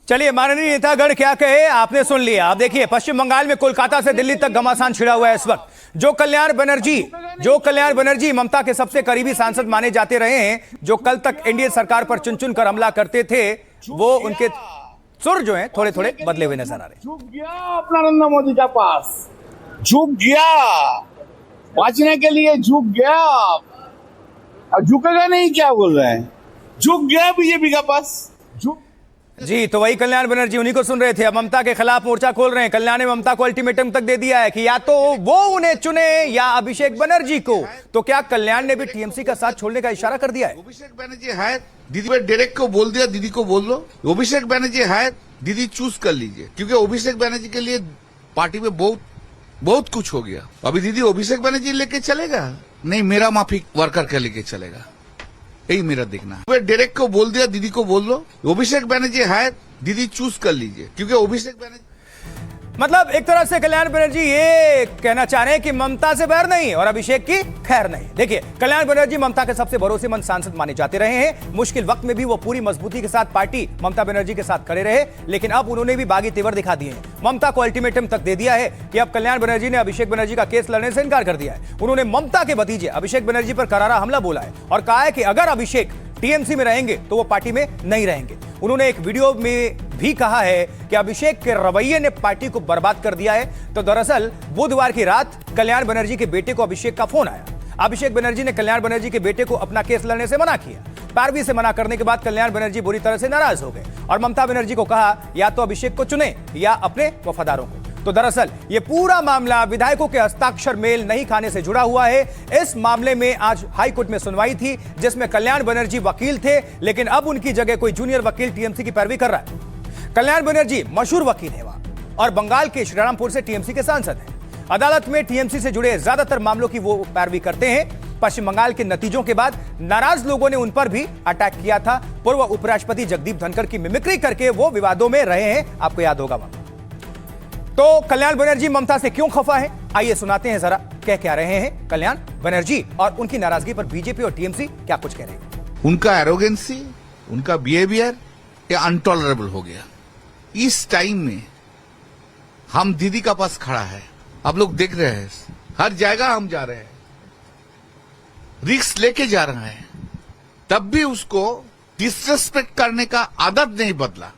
चलिए, माननीय नेतागण क्या कहे आपने सुन लिया। आप देखिए, पश्चिम बंगाल में कोलकाता से दिल्ली तक घमासान छिड़ा हुआ है इस वक्त। जो कल्याण बनर्जी ममता के सबसे करीबी सांसद माने जाते रहे हैं, जो कल तक एनडीए सरकार पर चुन चुन कर हमला करते थे, वो उनके सुर जो हैं थोड़े थोड़े बदले हुए नजर आ रहे हैं। झुक गया अपना नरेंद्र मोदी का पास, झुक गया, बचने के लिए झुक गया। अब झुकेगा नहीं, क्या बोल रहे हैं, झुक गया बीजेपी का पास, झुक। जी, तो वही कल्याण बनर्जी, उन्हीं को सुन रहे थे। अब ममता के खिलाफ मोर्चा खोल रहे हैं। कल्याण ने ममता को अल्टीमेटम तक दे दिया है कि या तो वो उन्हें चुने या अभिषेक बनर्जी को। तो क्या कल्याण ने भी टीएमसी का साथ छोड़ने का इशारा कर दिया है? अभिषेक बनर्जी है, दीदी ने डायरेक्ट को बोल दिया, दीदी को बोल लो अभिषेक बनर्जी है, दीदी चूज कर लीजिए, क्योंकि अभिषेक बनर्जी के लिए पार्टी में बहुत कुछ हो गया। अभी दीदी अभिषेक बनर्जी लेके चलेगा नहीं, मेरा माफी वर्कर के लेके चलेगा, यही मेरा देखना है। डायरेक्ट को बोल दिया, दीदी को बोल लो अभिषेक बनर्जी है, दीदी चूज कर लीजिए, क्योंकि अभिषेक बनर्जी मतलब एक तरह से कल्याण बनर्जी ये कहना चाह रहे हैं कि ममता से बैर नहीं और अभिषेक की खैर नहीं। देखिए, कल्याण बनर्जी ममता के सबसे भरोसेमंद सांसद माने जाते रहे हैं। मुश्किल वक्त में भी वो पूरी मजबूती के साथ पार्टी ममता बनर्जी के साथ खड़े रहे, लेकिन अब उन्होंने भी बागी तेवर दिखा दिए हैं। ममता को अल्टीमेटम तक दे दिया है कि अब कल्याण बनर्जी ने अभिषेक बनर्जी का केस लड़ने से इनकार कर दिया है। उन्होंने ममता के भतीजे अभिषेक बनर्जी पर करारा हमला बोला है और कहा है कि अगर अभिषेक टीएमसी में रहेंगे तो वो पार्टी में नहीं रहेंगे। उन्होंने एक वीडियो में भी कहा है कि अभिषेक के रवैये ने पार्टी को बर्बाद कर दिया है। तो दरअसल बुधवार की रात कल्याण बनर्जी के बेटे को अभिषेक का फोन आया। अभिषेक बनर्जी ने कल्याण बनर्जी के बेटे को अपना केस लड़ने से मना किया। पैरवी से मना करने के बाद कल्याण बनर्जी बुरी तरह से नाराज हो गए और ममता बनर्जी को कहा या तो अभिषेक को चुने या अपने वफादारों को। तो दरअसल ये पूरा मामला विधायकों के हस्ताक्षर मेल नहीं खाने से जुड़ा हुआ है। इस मामले में आज हाई कोर्ट में सुनवाई थी, जिसमें कल्याण बनर्जी वकील थे, लेकिन अब उनकी जगह कोई जूनियर वकील टीएमसी की पैरवी कर रहा है। कल्याण बनर्जी मशहूर वकील है वहां और बंगाल के श्रीरामपुर से टीएमसी के सांसद हैं। अदालत में टीएमसी से जुड़े ज्यादातर मामलों की वो पैरवी करते हैं। पश्चिम बंगाल के नतीजों के बाद नाराज लोगों ने उन पर भी अटैक किया था। पूर्व उपराष्ट्रपति जगदीप धनखड़ की मिमिक्री करके वो विवादों में रहे हैं, आपको याद होगा वहां। तो कल्याण बनर्जी ममता से क्यों खफा है, आइए सुनाते हैं जरा क्या रहे हैं कल्याण बनर्जी और उनकी नाराजगी पर बीजेपी और टीएमसी क्या कुछ कह रहे हैं। उनका एरोगेंसी, उनका बिहेवियर ये अनटॉलरेबल हो गया। इस टाइम में हम दीदी का पास खड़ा है, आप लोग देख रहे हैं, हर जगह हम जा रहे हैं, रिस्क लेके जा रहे हैं, तब भी उसको डिसरेस्पेक्ट करने का आदत नहीं बदला।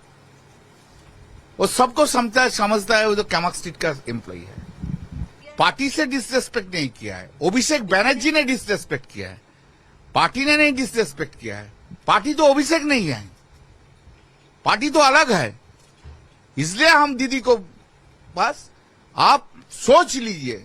वो सबको समझता है वो जो कैमक स्ट्रीट का एम्प्लॉई है। पार्टी से डिसरेस्पेक्ट नहीं किया है, अभिषेक बनर्जी ने डिसरेस्पेक्ट किया है, पार्टी ने नहीं डिसरेस्पेक्ट किया है। पार्टी तो अभिषेक नहीं है, पार्टी तो अलग है। इसलिए हम दीदी को बस आप सोच लीजिए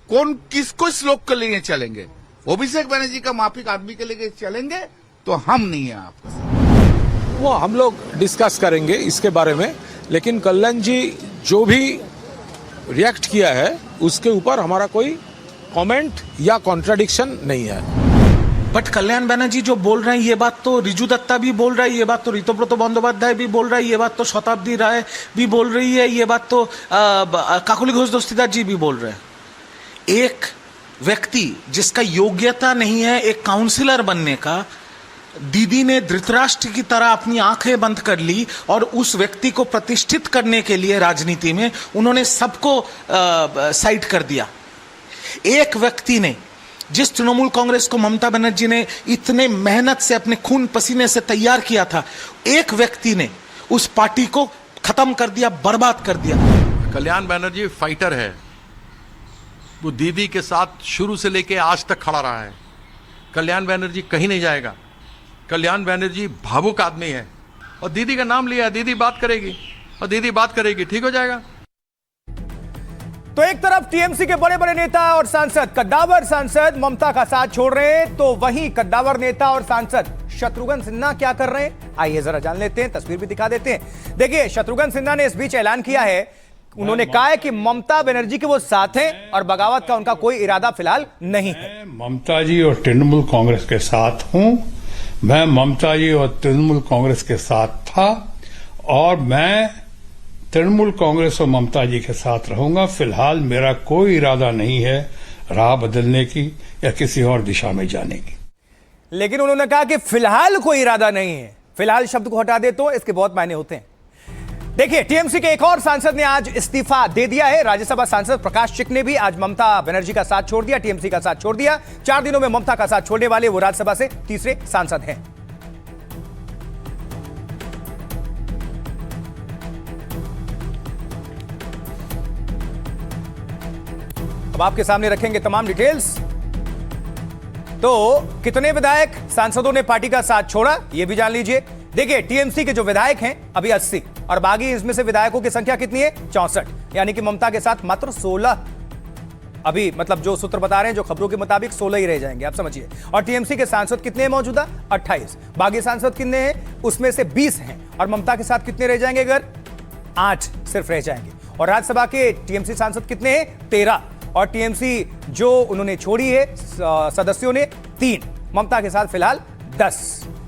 कौन किसको श्लोक के लिए चलेंगे। अभिषेक बनर्जी का माफिक आदमी के लिए चलेंगे तो हम नहीं है आपका। वो हम लोग डिस्कस करेंगे इसके बारे में, लेकिन कल्याण जी जो भी रिएक्ट किया है उसके ऊपर हमारा कोई कमेंट या कॉन्ट्राडिक्शन नहीं है। बट कल्याण बनर्जी जो बोल रहे हैं ये बात तो रिजू दत्ता भी बोल रहा है, ये बात तो ऋतुव्रत बंदोपाध्याय भी बोल रहा है, ये बात तो शताब्दी राय भी बोल रही है, ये बात तो काकुली घोष दस्तीदार जी भी बोल रहे हैं। एक व्यक्ति जिसका योग्यता नहीं है एक काउंसिलर बनने का, दीदी ने धृतराष्ट्र की तरह अपनी आंखें बंद कर ली और उस व्यक्ति को प्रतिष्ठित करने के लिए राजनीति में उन्होंने सबको साइड कर दिया। एक व्यक्ति ने, जिस तृणमूल कांग्रेस को ममता बनर्जी ने इतने मेहनत से अपने खून पसीने से तैयार किया था, एक व्यक्ति ने उस पार्टी को खत्म कर दिया, बर्बाद कर दिया। कल्याण बनर्जी फाइटर है, वो दीदी के साथ शुरू से लेके आज तक खड़ा रहा है। कल्याण बनर्जी कहीं नहीं जाएगा। कल्याण बनर्जी भावुक आदमी है और दीदी का नाम लिया, दीदी बात करेगी और दीदी बात करेगी, ठीक हो जाएगा। तो एक तरफ टीएमसी के बड़े बड़े नेता और सांसद, कद्दावर सांसद ममता का साथ छोड़ रहे हैं, तो वहीं कद्दावर नेता और सांसद शत्रुघ्न सिन्हा क्या कर रहे हैं, आइए जरा जान लेते हैं, तस्वीर भी दिखा देते हैं। देखिए, शत्रुघ्न सिन्हा ने इस बीच ऐलान किया है, उन्होंने कहा है कि ममता बनर्जी के वो साथ हैं और बगावत का उनका कोई इरादा फिलहाल नहीं है। ममता जी और तृणमूल कांग्रेस के साथ हूं, मैं ममता जी और तृणमूल कांग्रेस के साथ था और मैं तृणमूल कांग्रेस और ममता जी के साथ रहूंगा। फिलहाल मेरा कोई इरादा नहीं है राह बदलने की या किसी और दिशा में जाने की। लेकिन उन्होंने कहा कि फिलहाल कोई इरादा नहीं है। फिलहाल शब्द को हटा दे तो इसके बहुत मायने होते हैं। देखिए, टीएमसी के एक और सांसद ने आज इस्तीफा दे दिया है। राज्यसभा सांसद प्रकाश चिक ने भी आज ममता बनर्जी का साथ छोड़ दिया, टीएमसी का साथ छोड़ दिया। 4 दिनों में ममता का साथ छोड़ने वाले वो राज्यसभा से तीसरे सांसद हैं। अब आपके सामने रखेंगे तमाम डिटेल्स। तो कितने विधायक सांसदों ने पार्टी का साथ छोड़ा, यह भी जान लीजिए। देखिए, टीएमसी के जो विधायक हैं अभी 80 और बाकी इसमें से विधायकों की संख्या कितनी है? 64, यानी कि ममता के साथ मात्र 16। अभी मतलब जो सूत्र बता रहे हैं, जो खबरों के मुताबिक 16 ही रह जाएंगे, आप समझिए। और टीएमसी के सांसद कितने हैं मौजूदा? 28। बाकी सांसद कितने हैं? उसमें से 20 हैं। और ममता के साथ कितने रह जाएंगे? अगर 8 सिर्फ रह जाएंगे। और राज्यसभा के टीएमसी सांसद कितने हैं? 13। और टीएमसी जो उन्होंने छोड़ी है सदस्यों ने 3, ममता के साथ फिलहाल 10।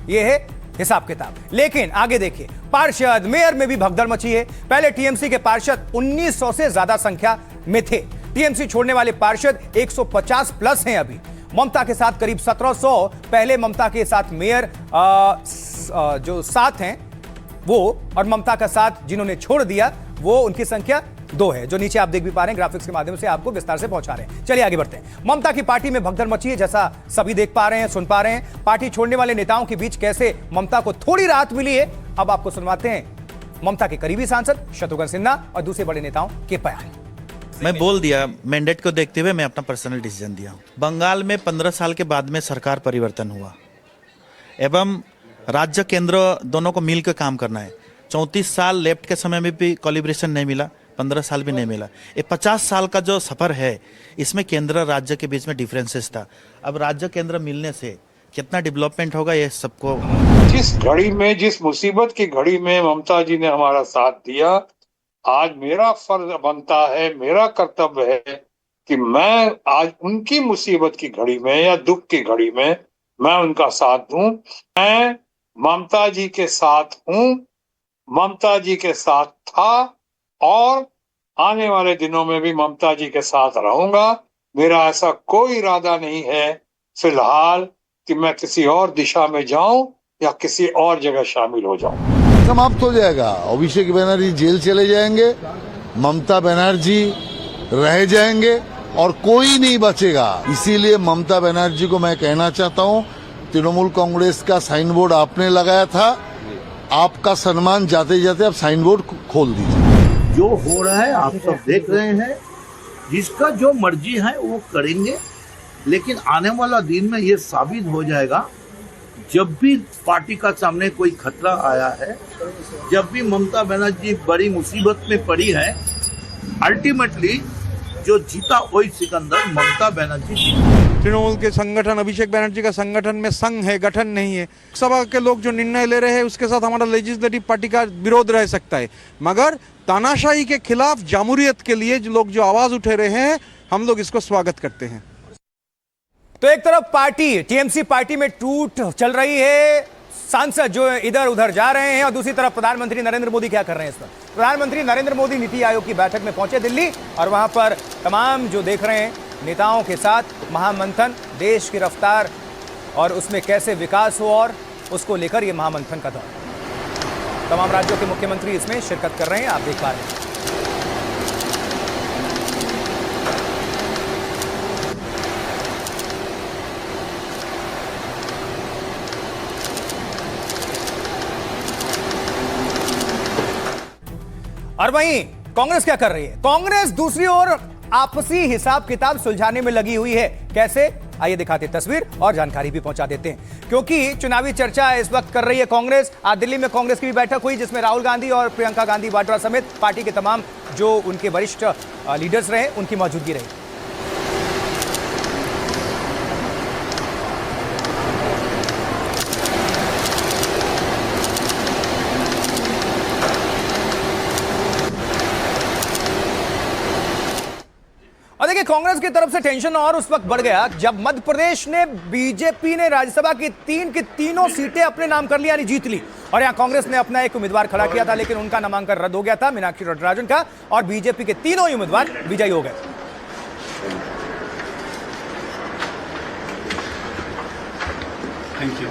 यह है हिसाब किताब। लेकिन आगे देखिए, पार्षद मेयर में भी भगदड़ मची है। पहले टीएमसी के पार्षद 1900 से ज्यादा संख्या में थे। टीएमसी छोड़ने वाले पार्षद 150 प्लस हैं अभी। ममता के साथ करीब 1700। पहले ममता के साथ मेयर जो 7 हैं वो, और ममता का साथ जिन्होंने छोड़ दिया वो, उनकी संख्या 2 है, जो नीचे आप देख भी पा रहे हैं ग्राफिक्स के माध्यम से, आपको विस्तार से पहुंचा रहे हैं। चलिए आगे बढ़ते हैं। ममता की पार्टी में भगदड़ मची है, जैसा सभी देख पा रहे हैं, सुन पा रहे हैं। पार्टी छोड़ने वाले नेताओं के बीच कैसे ममता को थोड़ी राहत मिली है, अब आपको सुनवाते हैं ममता के करीबी सांसद शत्रुघ्न सिन्हा और दूसरे बड़े नेताओं के बयान। मैं बोल दिया, मैंडेट को देखते हुए मैं अपना पर्सनल डिसीजन दिया हूं। बंगाल में 15 साल के बाद में सरकार परिवर्तन हुआ एवं राज्य केंद्र दोनों को मिलकर काम करना है। 34 साल लेफ्ट के समय में भी कोलिब्रेशन नहीं मिला, 15 साल भी नहीं मिला। ये 50 साल का जो सफर है, इसमें केंद्र राज्य के बीच में डिफरेंसेस था। अब राज्य केंद्र मिलने से कितना डेवलपमेंट होगा ये सबको। जिस घड़ी में, जिस मुसीबत की घड़ी में ममता जी ने हमारा साथ दिया, आज मेरा फर्ज बनता है, मेरा कर्तव्य है कि मैं आज उनकी मुसीबत की घड़ी में या दुख की घड़ी में मैं उनका साथ दूं। मैं ममता जी के साथ हूं, ममता जी के साथ था और आने वाले दिनों में भी ममता जी के साथ रहूंगा। मेरा ऐसा कोई इरादा नहीं है फिलहाल कि मैं किसी और दिशा में जाऊं या किसी और जगह शामिल हो जाऊं। समाप्त हो जाएगा। अभिषेक बनर्जी जेल चले जाएंगे, ममता बनर्जी रह जाएंगे और कोई नहीं बचेगा। इसीलिए ममता बनर्जी को मैं कहना चाहता हूं, तृणमूल कांग्रेस का साइन बोर्ड आपने लगाया था, आपका सम्मान जाते जाते आप साइन बोर्ड खोल दीजिए। जो हो रहा है आप सब देख रहे हैं, जिसका जो मर्जी है वो करेंगे। लेकिन आने वाला दिन में ये साबित हो जाएगा, जब भी पार्टी का सामने कोई खतरा आया है, जब भी ममता बनर्जी बड़ी मुसीबत में पड़ी है, अल्टीमेटली जो जीता वही सिकंदर ममता बनर्जी जीता। तृणमूल के संगठन, अभिषेक बनर्जी का संगठन में संघ है, गठन नहीं है। सभा के लोग जो निर्णय ले रहे हैं उसके साथ हमारा लेजिस्लेटिव पार्टी का विरोध रह सकता है, मगर तानाशाही के खिलाफ जामूरियत के लिए जो लोग जो आवाज उठे रहे हैं, हम लोग इसको स्वागत करते हैं। तो एक तरफ पार्टी टीएमसी पार्टी में टूट चल रही है, सांसद जो इधर उधर जा रहे हैं, और दूसरी तरफ प्रधानमंत्री नरेंद्र मोदी क्या कर रहे हैं इस पर। प्रधानमंत्री नरेंद्र मोदी नीति आयोग की बैठक में पहुंचे दिल्ली, और वहां पर तमाम जो देख रहे हैं नेताओं के साथ महामंथन, देश की रफ्तार और उसमें कैसे विकास हो, और उसको लेकर यह महामंथन का दौर। तमाम राज्यों के मुख्यमंत्री इसमें शिरकत कर रहे हैं, आप देख पा रहे हैं। और वहीं कांग्रेस क्या कर रही है? कांग्रेस दूसरी ओर आपसी हिसाब किताब सुलझाने में लगी हुई है। कैसे? आइए दिखाते तस्वीर और जानकारी भी पहुंचा देते हैं, क्योंकि चुनावी चर्चा इस वक्त कर रही है कांग्रेस। आज दिल्ली में कांग्रेस की भी बैठक हुई, जिसमें राहुल गांधी और प्रियंका गांधी वाड्रा समेत पार्टी के तमाम जो उनके वरिष्ठ लीडर्स रहे, उनकी मौजूदगी रही। और देखिए, कांग्रेस की तरफ से टेंशन और उस वक्त बढ़ गया जब मध्य प्रदेश ने बीजेपी ने राज्यसभा की 3 की तीनों सीटें अपने नाम कर ली, यानी जीत ली। और यहां कांग्रेस ने अपना एक उम्मीदवार खड़ा किया था, लेकिन उनका नामांकन रद्द हो गया था, मीनाक्षी नटराजन का, और बीजेपी के तीनों ही उम्मीदवार विजयी हो गए। Thank you.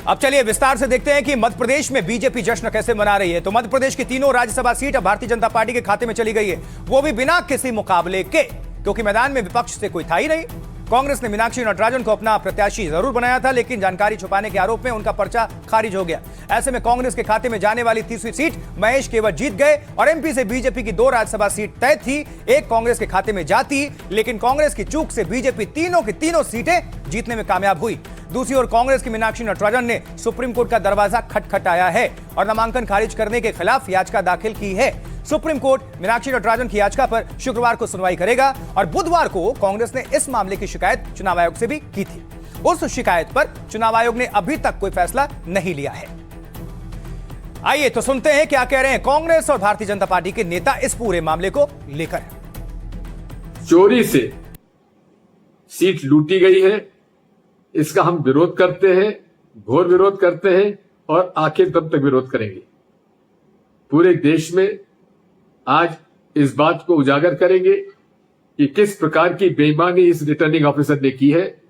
अब चलिए विस्तार से देखते हैं कि मध्य प्रदेश में बीजेपी जश्न कैसे मना रही है। तो मध्य प्रदेश की तीनों राज्यसभा सीट अब भारतीय जनता पार्टी के खाते में चली गई है, वो भी बिना किसी मुकाबले के, क्योंकि मैदान में विपक्ष से कोई था ही नहीं। कांग्रेस ने मीनाक्षी नटराजन को अपना प्रत्याशी जरूर बनाया था, लेकिन जानकारी छुपाने के आरोप में उनका पर्चा खारिज हो गया। ऐसे में कांग्रेस के खाते में जाने वाली तीसरी सीट महेश केवट जीत गए और एमपी से बीजेपी की 2 राज्यसभा सीट तय थी, एक कांग्रेस के खाते में जाती, लेकिन कांग्रेस की चूक से बीजेपी तीनों की तीनों सीटें जीतने में कामयाब हुई। दूसरी ओर कांग्रेस की मीनाक्षी नटराजन ने सुप्रीम कोर्ट का दरवाजा खटखटाया है और नामांकन खारिज करने के खिलाफ याचिका दाखिल की है। सुप्रीम कोर्ट मीनाक्षी नटराजन की याचिका पर शुक्रवार को सुनवाई करेगा और बुधवार को कांग्रेस ने इस मामले की शिकायत चुनाव आयोग से भी की थी। उस शिकायत पर चुनाव आयोग ने अभी तक कोई फैसला नहीं लिया है। आइए तो सुनते हैं क्या कह रहे हैं कांग्रेस और भारतीय जनता पार्टी के नेता इस पूरे मामले को लेकर। चोरी से सीट लूटी गई है, इसका हम विरोध करते हैं, घोर विरोध करते हैं और आखिर तब तक विरोध करेंगे। पूरे देश में आज इस बात को उजागर करेंगे कि किस प्रकार की बेईमानी इस रिटर्निंग ऑफिसर ने की है।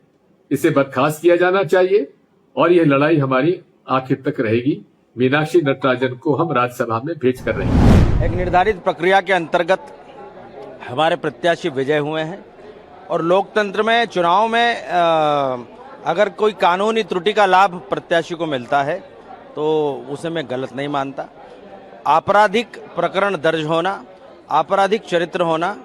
इसे बर्खास्त किया जाना चाहिए और यह लड़ाई हमारी आखिर तक रहेगी। मीनाक्षी नटराजन को हम राज्यसभा में भेज कर रहे हैं। एक निर्धारित प्रक्रिया के अंतर्गत हमारे प्रत्याशी विजय हुए हैं और लोकतंत्र में चुनाव में अगर कोई कानूनी त्रुटि का लाभ प्रत्याशी को मिलता है तो उसे मैं गलत नहीं मानता। आपराधिक प्रकरण दर्ज होना, आपराधिक चरित्र होना,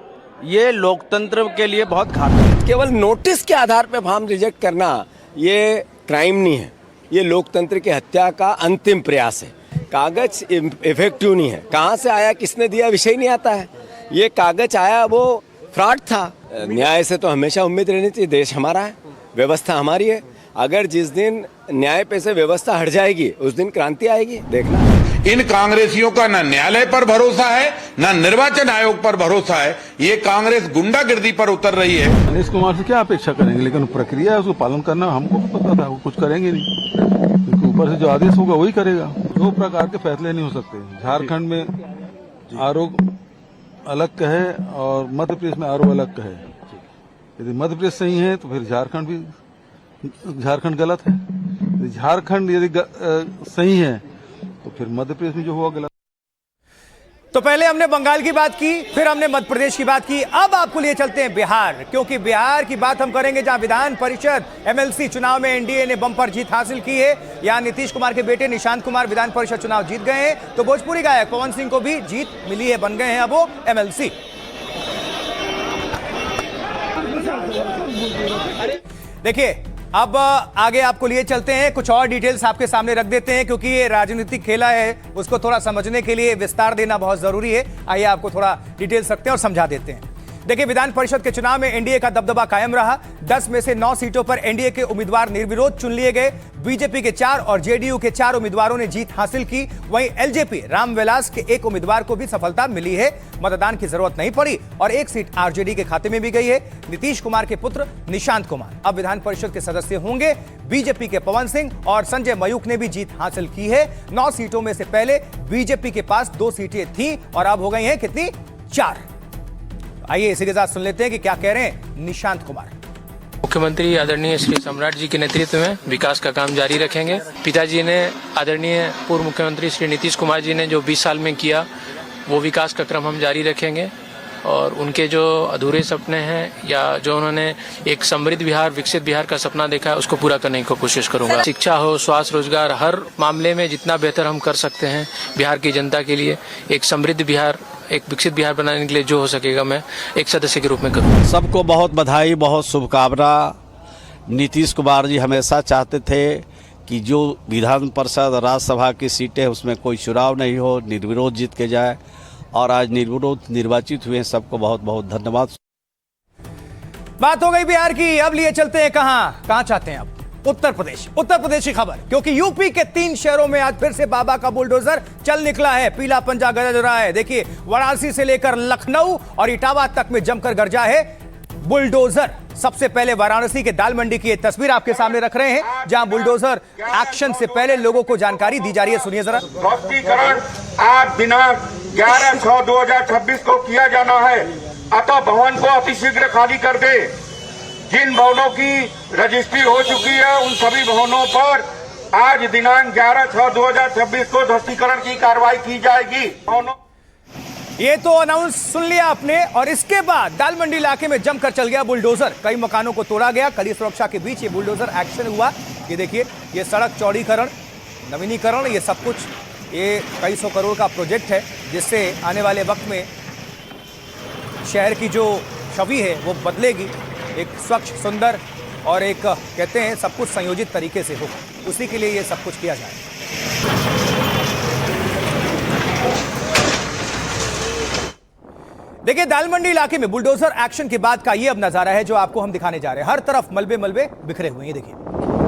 ये लोकतंत्र के लिए बहुत घातक है। केवल नोटिस के आधार पर फॉर्म रिजेक्ट करना ये क्राइम नहीं है, ये लोकतंत्र की हत्या का अंतिम प्रयास है। कागज इफेक्टिव नहीं है, कहाँ से आया, किसने दिया, विषय नहीं आता है। ये कागज आया वो फ्रॉड था। न्याय से तो हमेशा उम्मीद रहनी चाहिए, देश हमारा है, व्यवस्था हमारी है। अगर जिस दिन न्याय पे से व्यवस्था हट जाएगी उस दिन क्रांति आएगी, देखना। इन कांग्रेसियों का न न्यायालय पर भरोसा है न निर्वाचन आयोग पर भरोसा है। ये कांग्रेस गुंडागिर्दी पर उतर रही है। नीतीश कुमार से क्या अपेक्षा करेंगे, लेकिन प्रक्रिया है उसको पालन करना हमको पता था, वो कुछ करेंगे नहीं, क्योंकि ऊपर से जो आदेश होगा वही करेगा। 2 प्रकार के फैसले नहीं हो सकते। झारखंड में आरोप अलग का है और मध्य प्रदेश में आरोप अलग का है। यदि मध्य प्रदेश सही है तो फिर झारखंड गलत है। यदि झारखंड यदि सही है तो फिर मध्य प्रदेश में जो हुआ गलत। तो पहले हमने बंगाल की बात की, फिर हमने मध्य प्रदेश की बात की, अब आपको लिए चलते हैं बिहार, क्योंकि बिहार की बात हम करेंगे जहां विधान परिषद एमएलसी चुनाव में एनडीए ने बम्पर जीत हासिल की है। यहां नीतीश कुमार के बेटे निशांत कुमार विधान परिषद चुनाव जीत गए हैं, तो भोजपुरी गायक पवन सिंह को भी जीत मिली है, बन गए हैं अब वो एमएलसी। देखिए अब आगे आपको लिए चलते हैं, कुछ और डिटेल्स आपके सामने रख देते हैं, क्योंकि ये राजनीतिक खेला है, उसको थोड़ा समझने के लिए विस्तार देना बहुत जरूरी है। आइए आपको थोड़ा डिटेल्स रखते हैं और समझा देते हैं। देखिए विधान परिषद के चुनाव में एनडीए का दबदबा कायम रहा। 10 में से 9 सीटों पर एनडीए के उम्मीदवार निर्विरोध चुन लिए गए। बीजेपी के 4 और जेडीयू के 4 उम्मीदवारों ने जीत हासिल की। वहीं एलजेपी रामविलास के एक उम्मीदवार को भी सफलता मिली है, मतदान की जरूरत नहीं पड़ी और एक सीट आरजेडी के खाते में भी गई है। नीतीश कुमार के पुत्र निशांत कुमार अब विधान परिषद के सदस्य होंगे। बीजेपी के पवन सिंह और संजय मयूख ने भी जीत हासिल की है। 9 सीटों में से पहले बीजेपी के पास 2 सीटें थी और अब हो गई हैं कितनी, 4। आइए इसी के साथ सुन लेते हैं कि क्या कह रहे हैं निशांत कुमार। मुख्यमंत्री आदरणीय श्री सम्राट जी के नेतृत्व में विकास का काम जारी रखेंगे। पिताजी ने आदरणीय पूर्व मुख्यमंत्री श्री नीतीश कुमार जी ने जो 20 साल में किया वो विकास का क्रम हम जारी रखेंगे और उनके जो अधूरे सपने हैं या जो उन्होंने एक समृद्ध बिहार, विकसित बिहार का सपना देखा है उसको पूरा करने की कोशिश करूंगा। शिक्षा हो, स्वास्थ्य, रोजगार, हर मामले में जितना बेहतर हम कर सकते हैं बिहार की जनता के लिए, एक समृद्ध बिहार, एक विकसित बिहार बनाने के लिए जो हो सकेगा मैं एक सदस्य के रूप में करूँगा। सबको बहुत बधाई, बहुत शुभकामना। नीतीश कुमार जी हमेशा चाहते थे कि जो विधान परिषद राज्यसभा की सीटें उसमें कोई चुनाव नहीं हो, निर्विरोध जीत के जाए और आज निर्विरोध निर्वाचित हुए। सबको बहुत बहुत धन्यवाद। बात हो गई बिहार की, अब लिए चलते हैं कहां चाहते हैं अब, उत्तर प्रदेश की खबर, क्योंकि यूपी के 3 शहरों में आज फिर से बाबा का बुलडोजर चल निकला है। पीला पंजा गरज रहा है। देखिए वाराणसी से लेकर लखनऊ और इटावा तक में जमकर गरजा है बुलडोजर। सबसे पहले वाराणसी के दाल मंडी की एक तस्वीर आपके सामने रख रहे हैं, जहां बुलडोजर एक्शन से पहले लोगों को जानकारी दी जा रही है। सुनिए जरा। ध्वस्तीकरण आज दिनांक 11/6/2026 को किया जाना है, अतः भवन को अतिशीघ्र खाली कर दे। जिन भवनों की रजिस्ट्री हो चुकी है उन सभी भवनों पर आज दिनांक 11/6/2026 को ध्वस्तीकरण की कार्रवाई की जाएगी। ये तो अनाउंस सुन लिया आपने, और इसके बाद दाल मंडी इलाके में जमकर चल गया बुलडोजर। कई मकानों को तोड़ा गया। कड़ी सुरक्षा के बीच ये बुलडोजर एक्शन हुआ। ये देखिए, ये सड़क चौड़ीकरण, नवीनीकरण, ये सब कुछ, ये कई सौ करोड़ का प्रोजेक्ट है जिससे आने वाले वक्त में शहर की जो छवि है वो बदलेगी। एक स्वच्छ, सुंदर और एक कहते हैं सब कुछ संयोजित तरीके से हो, उसी के लिए ये सब कुछ किया जाए। देखिए, दाल मंडी इलाके में बुलडोजर एक्शन के बाद का ये अब नजारा है जो आपको हम दिखाने जा रहे हैं। हर तरफ मलबे मलबे बिखरे हुए हैं। ये देखिए।